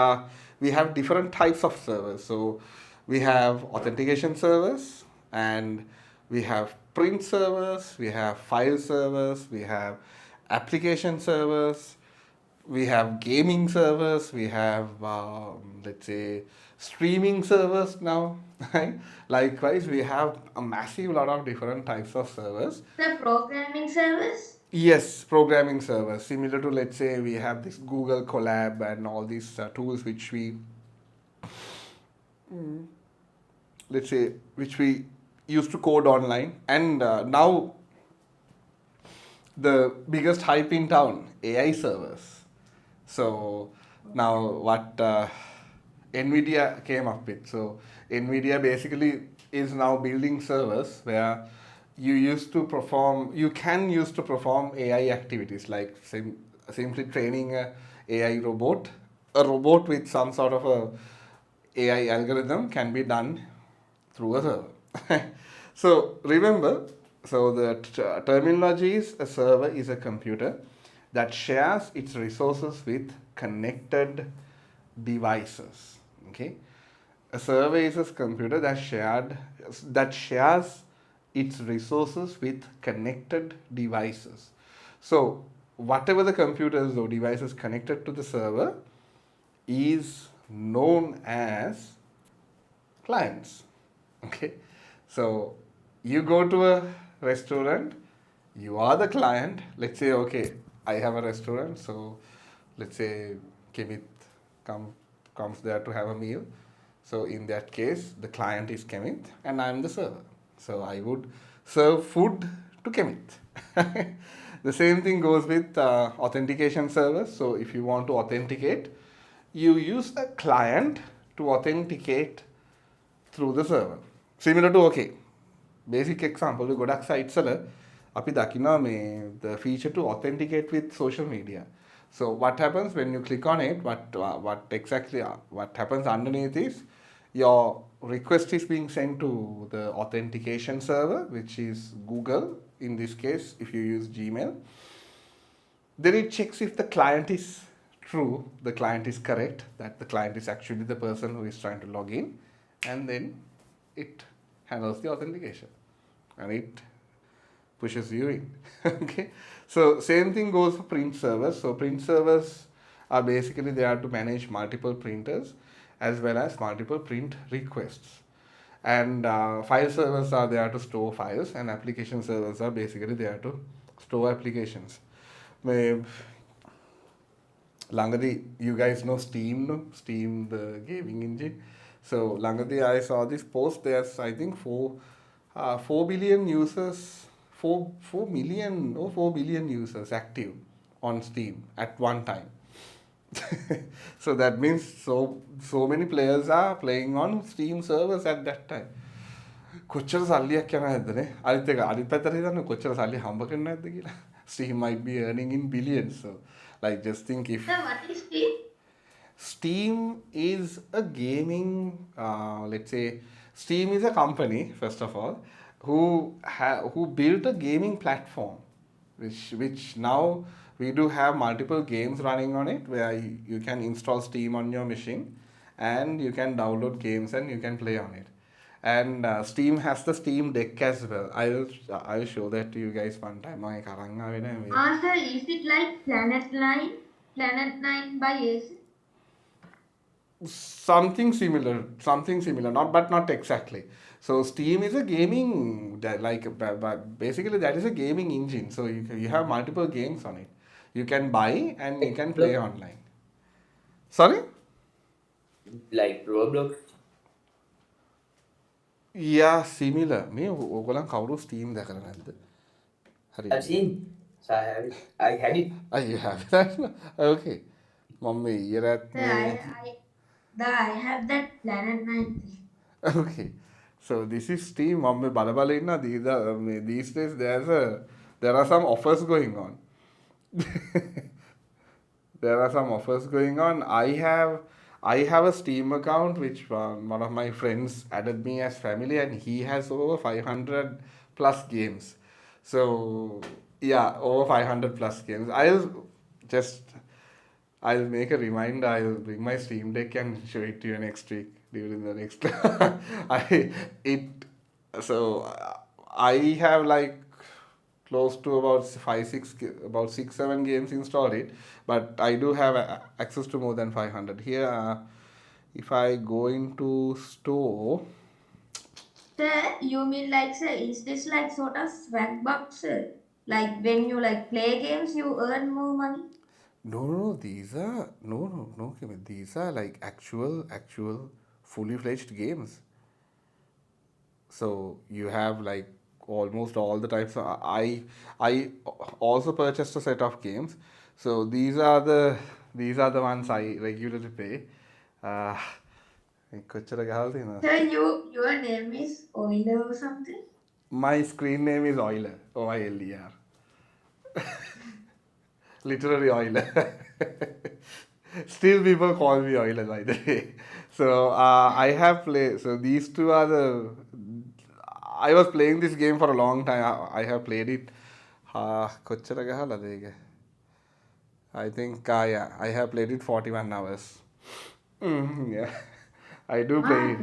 we have different types of servers. So we have authentication servers, and we have print servers, we have file servers, we have application servers, we have gaming servers, we have let's say streaming servers now. Right? Likewise, we have a massive lot of different types of servers. The programming servers? Yes, programming servers. Similar to, let's say, we have this Google Colab and all these tools which we, which we used to code online. And now the biggest hype in town, AI servers. So now what NVIDIA came up with. So NVIDIA basically is now building servers where you can use to perform AI activities, like simply training a AI robot. A robot with some sort of a AI algorithm can be done through a server. So remember, so the terminology is a server is a computer that shares its resources with connected devices. Okay, a server is a computer that shares its resources with connected devices. So whatever the computers or devices connected to the server is known as clients. Okay, so you go to a restaurant, you are the client. Let's say, okay, I have a restaurant, so let's say Kemit comes there to have a meal. So in that case, the client is Kemit and I am the server. So I would serve food to Kemit. The same thing goes with authentication servers. So if you want to authenticate, you use a client to authenticate through the server. Similar to, okay, basic example, we ගොඩක් sites වල අපි දකිනවා the feature to authenticate with social media. So what happens when you click on it, what happens underneath is your request is being sent to the authentication server, which is Google. In this case, if you use Gmail, then it checks if the client is true, the client is correct, that the client is actually the person who is trying to log in, and then it handles the authentication and it pushes you in. Okay, so same thing goes for print servers. So print servers are basically there to manage multiple printers as well as multiple print requests. And file servers are there to store files, and application servers are basically there to store applications. Langadi, you guys know Steam, no? Steam, the gaming engine. So Langadi, I saw this post. There's, I think, 4 billion users, 4 billion users active on Steam at one time. So that means so many players are playing on Steam servers at that time. කොච්චර සල්ලියක් යනවා නැද්ද නේ? අනිත් එක අනිත් පැත්තට හිතන්න කොච්චර සල්ලි හම්බ කරන්නේ නැද්ද කියලා. Steam might be earning in billions. So like just think if What is Steam? Steam is a gaming, let's say, Steam is a company, first of all, who built a gaming platform, which now we do have multiple games running on it, where you can install Steam on your machine and you can download games and you can play on it. And Steam has the Steam Deck as well. I will show that to you guys one time. Sir, is it like Planet 9 by AC? Something similar, but not exactly. So Steam is a gaming, basically that is a gaming engine. So you have multiple games on it. You can buy and you can play online. Sorry? Like Roblox? Yeah, similar. Me, ඔයගොල්ලන් කවුරු Steam දැකලා නැද්ද? හරි. I've seen. So I had it. Oh, you have that? Okay. මම මේ ඊයරත් Sir, I have that Planet 9 thing. okay. So this is Steam. මම මේ බල ඉන්නවා these days there are some offers going on. There are some offers going on. I have a Steam account which one of my friends added me as family, and he has over 500 plus games. So yeah, over 500 plus games. I'll make a reminder. I'll bring my Steam Deck and show it to you next week during the next. I have like close to about 6-7 games installed it, but I do have access to more than 500 here. If I go into store, Sir, you mean like, sir, is this like sort of swag box, sir? Like when you like play games, you earn more money? no, these are no, Kim, these are like actual fully fledged games. So you have like almost all the types of, I also purchased a set of games. So these are the ones I regularly play. කොච්චර ගහලා තියෙනවද? Sir, your name is Oiler or something? My screen name is Euler, OILER. Literally Euler. Still people call me Euler, by the way. So I have played, so these two are I was playing this game for a long time. I have played it. කොච්චර ගහලාද ඒක? I think yeah, I have played it 41 hours. Yeah. I do play it.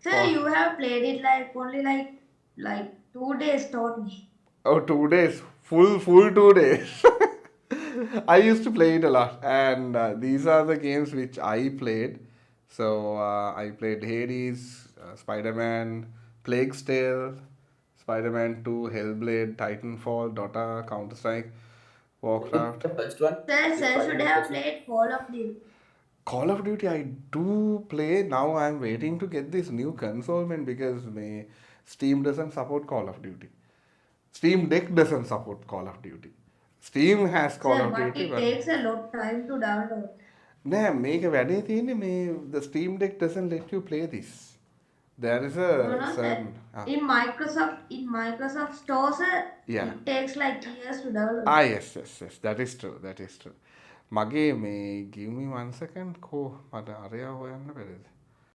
Sir, you have played it like only like 2 days totally. Oh, 2 days. Full 2 days. I used to play it a lot. And these are the games which I played. So I played Hades, Spider-Man, Plague's Tale, Spider-Man 2, Hellblade, Titanfall, Dota, Counter-Strike, Warcraft. The first one. Sir should have played Call of Duty. Call of Duty I do play. Now I'm waiting to get this new console, man, because Steam doesn't support Call of Duty. Steam Deck doesn't support Call of Duty. Steam has Call Sir, of but Duty, it takes a lot of time to download. nah, make a වැඩේ තියෙන්නේ the Steam Deck doesn't let you play this. There is a No, sir. certain In Microsoft Store, sir, Yeah. it takes like years to download. yes, that is true. මගේ give me 1 second. මට අරයා හොයන්න බැරිද?